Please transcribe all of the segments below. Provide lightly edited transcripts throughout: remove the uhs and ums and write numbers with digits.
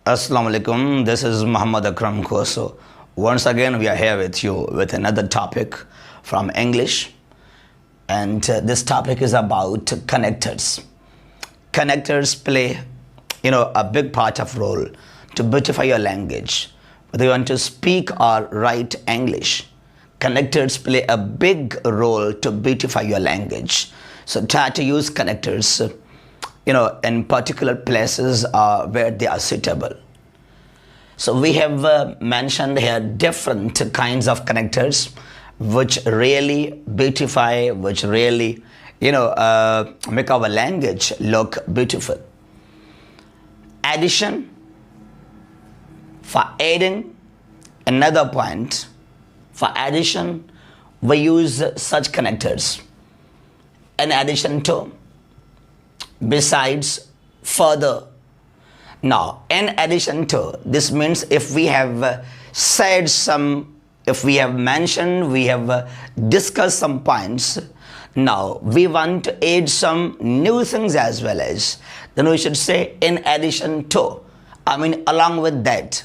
Assalamu alaikum. This is Muhammad Akram Koso. Once again, we are here with you with another topic from English. And this topic is about connectors. Connectors play, a big part of role to beautify your language. Whether you want to speak or write English, connectors play a big role to beautify your language. So try to use connectors in particular places where they are suitable. So we have mentioned here different kinds of connectors which really beautify, which really, make our language look beautiful. Addition, for adding, another point. For addition, we use such connectors. In addition to, besides, further. Now, in addition to, this means if we have said some, if we have mentioned, we have discussed some points, now we want to add some new things as well as, then we should say in addition to, along with that.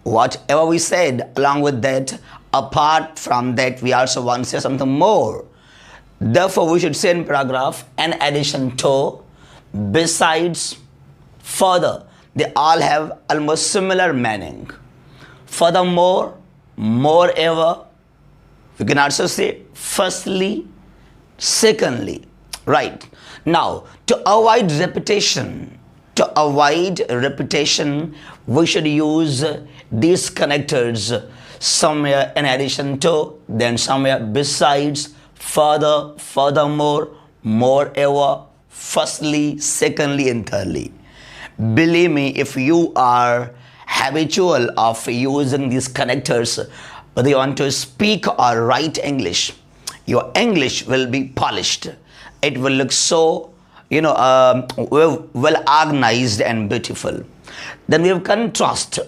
Whatever we said, along with that, apart from that, we also want to say something more. Therefore, we should say in paragraph, in addition to, besides, further. They all have almost similar meaning. Furthermore, moreover, we can also say firstly, secondly. Right. Now, to avoid repetition, we should use these connectors somewhere in addition to, then somewhere besides, further, furthermore, moreover, firstly, secondly, and thirdly. Believe me, if you are habitual of using these connectors, whether you want to speak or write English, your English will be polished. It will look so, well organized and beautiful. Then we have contrast.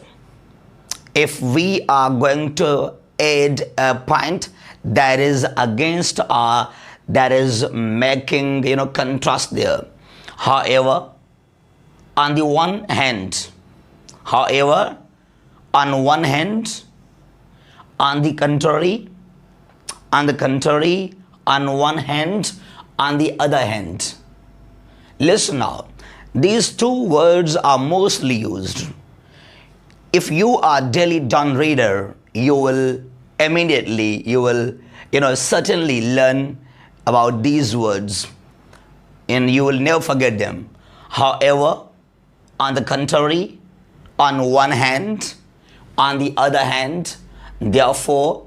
If we are going to add a point that is against or that is making, contrast there. However, on one hand, on the contrary, on one hand, on the other hand. Listen now, these two words are mostly used. If you are daily dawn reader, you will certainly learn about these words and you will never forget them. However, on the contrary, on one hand, on the other hand, therefore,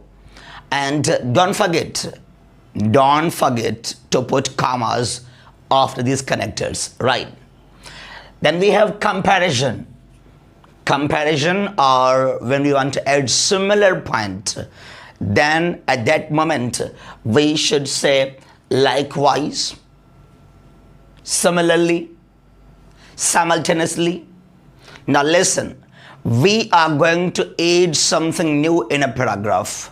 and don't forget to put commas after these connectors, right? Then we have comparison. Comparison, or when we want to add similar point, then at that moment we should say likewise, similarly, simultaneously. Now listen, we are going to add something new in a paragraph.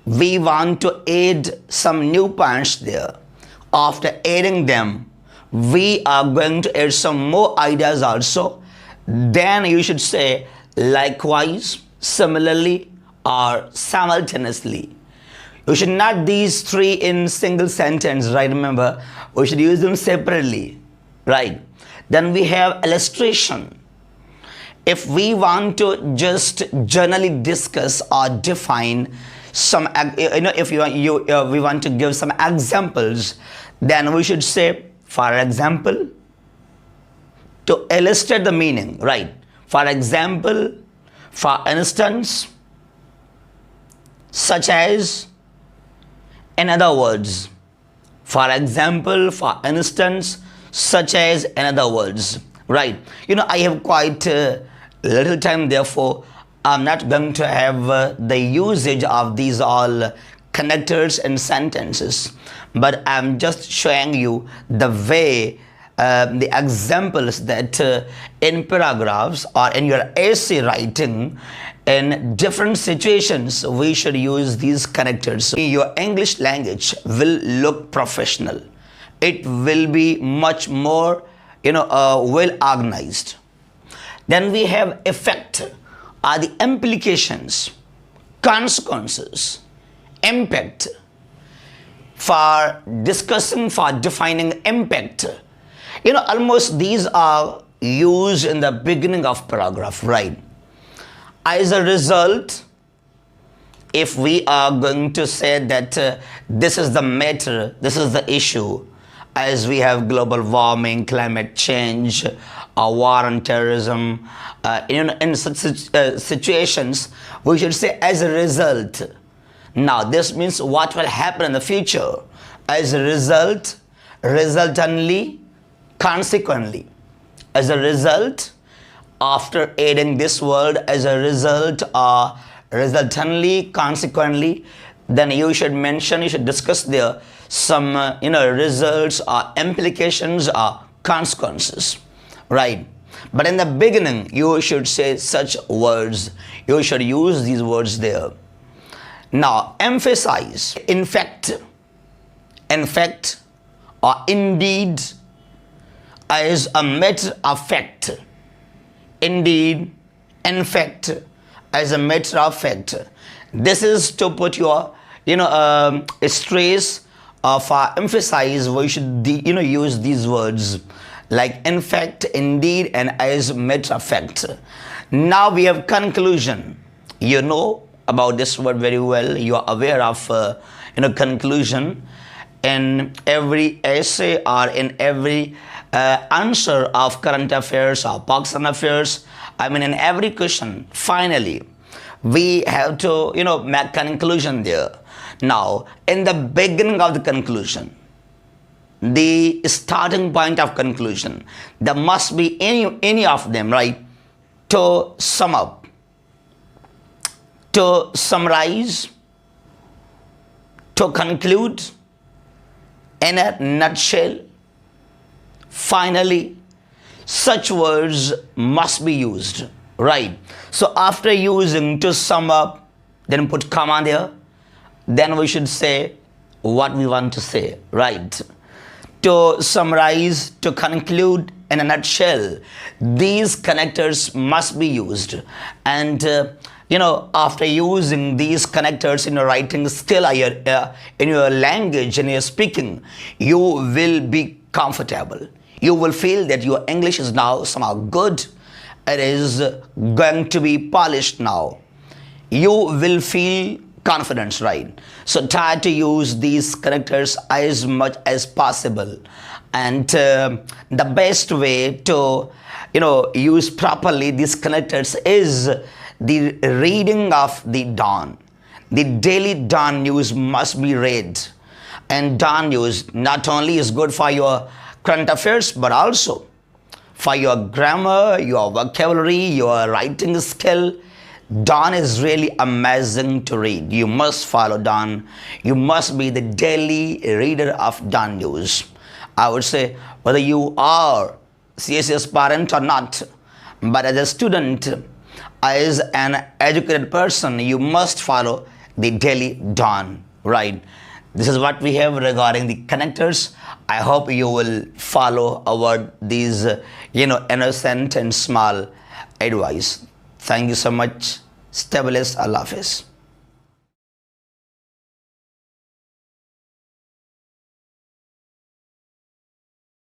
We want to add some new points there. After adding them, we are going to add some more ideas also. Then you should say likewise, similarly, or simultaneously. You should not these three in single sentence, right? Remember, we should use them separately, right? Then we have illustration. If we want to just generally discuss or define some, if we want to give some examples, then we should say, for example, to illustrate the meaning, right? For example, for instance, such as, in other words. For example, for instance, such as, in other words, right? I have quite little time, therefore I'm not going to have the usage of these all connectors and sentences, but I'm just showing you the way, the examples that in paragraphs or in your essay writing, in different situations we should use these connectors. Your English language will look professional. It will be much more well organized. Then we have effect, are the implications, consequences, impact. For discussing, for defining impact, almost these are used in the beginning of paragraph, right? As a result, if we are going to say that this is the matter, this is the issue, as we have global warming, climate change, war and terrorism, in such situations, we should say as a result. Now, this means what will happen in the future. As a result, resultantly, consequently. As a result, after aiding this word, as a result, resultantly, consequently, then you should mention, you should discuss there some, results or implications or consequences, right? But in the beginning, you should say such words. You should use these words there. Now, emphasize, in fact, or indeed, as a matter of fact. Indeed, in fact, as a matter of fact. This is to put your, stress for emphasize. We should, use these words like in fact, indeed, and as a matter of fact. Now we have conclusion. You know about this word very well. You are aware of, conclusion. In every essay or in every answer of current affairs or Pakistan affairs, in every question, finally, we have to, make conclusion there. Now, in the beginning of the conclusion, the starting point of conclusion, there must be any of them, right? To sum up, to summarize, to conclude, in a nutshell, finally, such words must be used, right? So after using to sum up, then put comma there, then we should say what we want to say, right? To summarize, to conclude, in a nutshell, these connectors must be used. And after using these connectors in your writing skill, in your language, in your speaking, you will be comfortable. You will feel that your English is now somehow good. It is going to be polished now. You will feel confidence, right? So try to use these connectors as much as possible. And the best way to, use properly these connectors is the reading of the Dawn. The daily Dawn news must be read. And Dawn news not only is good for your current affairs, but also for your grammar, your vocabulary, your writing skill. Dawn is really amazing to read. You must follow Dawn. You must be the daily reader of Dawn news. I would say whether you are CSS parent or not, but as a student, as an educated person, you must follow the daily Dawn, right? This is what we have regarding the connectors. I hope you will follow these, innocent and small advice. Thank you so much. Stay blessed. Allah Hafiz.